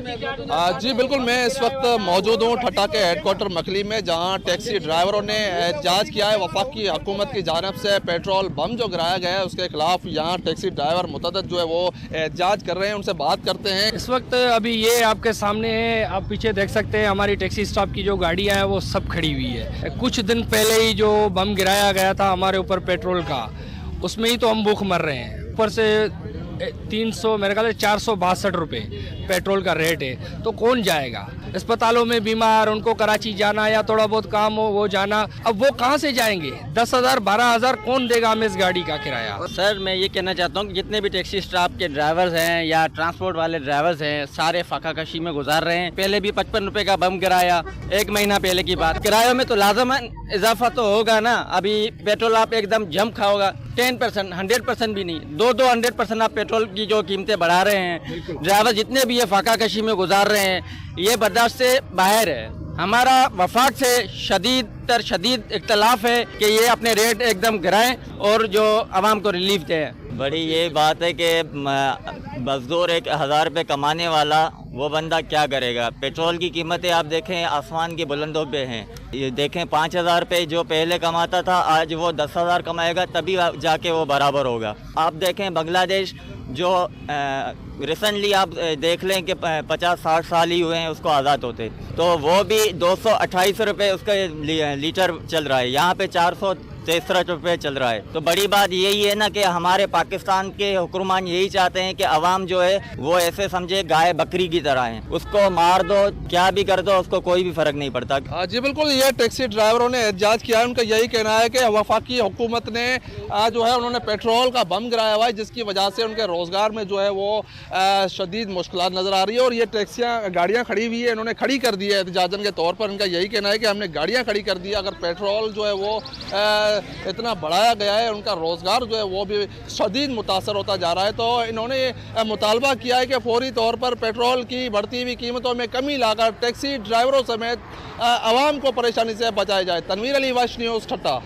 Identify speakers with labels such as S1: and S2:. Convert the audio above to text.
S1: जी बिल्कुल, मैं इस वक्त मौजूद हूँ ठट्टा के हेडक्वार्टर मखली में, जहाँ टैक्सी ड्राइवरों ने एहतजाज किया है। वफाकी हुकूमत की जानिब से पेट्रोल बम जो गिराया गया है उसके खिलाफ यहाँ टैक्सी ड्राइवर मुतअद्दिद जो है वो एहतजाज कर रहे हैं। उनसे बात करते हैं।
S2: इस वक्त अभी ये आपके सामने है, आप पीछे देख सकते हैं हमारी टैक्सी स्टाफ की जो गाड़ियाँ हैं वो सब खड़ी हुई है। कुछ दिन पहले ही जो बम गिराया गया था हमारे ऊपर पेट्रोल का, उसमें ही तो हम भूख मर रहे हैं। ऊपर से 300 मेरे ख्याल से 462 रुपये पेट्रोल का रेट है, तो कौन जाएगा अस्पतालों में बीमार, उनको कराची जाना या थोड़ा बहुत काम हो वो जाना। अब वो कहाँ से जाएंगे? 10,000 12,000 कौन देगा हमें इस गाड़ी का किराया?
S3: सर मैं ये कहना चाहता हूँ कि जितने भी टैक्सी स्टाफ के ड्राइवर्स हैं या ट्रांसपोर्ट वाले ड्राइवर्स हैं, सारे फाकाकशी में गुजार रहे हैं। पहले भी 55 रुपए का बम गिराया, 1 महीना पहले की बात। किरायों में तो लाजमन इजाफा तो होगा ना। अभी पेट्रोल आप एकदम जम खाओगा, 10% 100% भी नहीं, 100% आप पेट्रोल की जो कीमतें बढ़ा रहे हैं। ड्राइवर जितने भी ये फाकाकशी में गुजार रहे हैं, ये बर्दाश्त से बाहर है। हमारा वफाक से शदीद इख्तलाफ है कि ये अपने रेट एकदम गिराएं और जो आवाम को रिलीफ दें।
S4: बड़ी ये बात है कि मजदूर 1,000 रुपये कमाने वाला वो बंदा क्या करेगा। पेट्रोल की कीमतें आप देखें आसमान की बुलंदों पे हैं। ये देखें 5,000 रुपये जो पहले कमाता था आज वो 10,000 कमाएगा, तभी जाके वो बराबर होगा। आप देखें बांग्लादेश जो रिसेंटली आप देख लें कि 50-60 साल ही हुए हैं उसको आज़ाद होते, तो वो भी 228 रुपये उसका लीटर चल रहा है। यहाँ पे 463 रुपये चल रहा है। तो बड़ी बात यही है ना कि हमारे पाकिस्तान के हुक्मरान यही चाहते हैं कि अवाम जो है वो ऐसे समझे गाय बकरी की तरह है, उसको मार दो क्या भी कर दो उसको कोई भी फर्क नहीं पड़ता।
S1: जी बिल्कुल, ये टैक्सी ड्राइवरों ने एहतजाज किया है। उनका यही कहना है कि वफाकी हुकूमत ने जो है उन्होंने पेट्रोल का बम गिराया हुआ है, जिसकी वजह से उनके रोज़गार में जो है वो शदीद मुश्किलात नज़र आ रही है। और ये टैक्सियाँ गाड़ियाँ खड़ी हुई है, इन्होंने खड़ी कर दी है एहतजाजन के तौर पर। इनका यही कहना है कि हमने गाड़ियाँ खड़ी कर दी है, अगर पेट्रोल जो है वो इतना बढ़ाया गया है, उनका रोज़गार जो है वो भी शदीद मुतासर होता जा रहा है। तो इन्होंने मुतालबा किया है कि फौरी तौर पर पेट्रोल की बढ़ती हुई कीमतों में कमी लाकर टैक्सी ड्राइवरों समेत आवाम को परेशानी से बचाया जाए। तनवीर अली, वश न्यूज़, ठट्टा।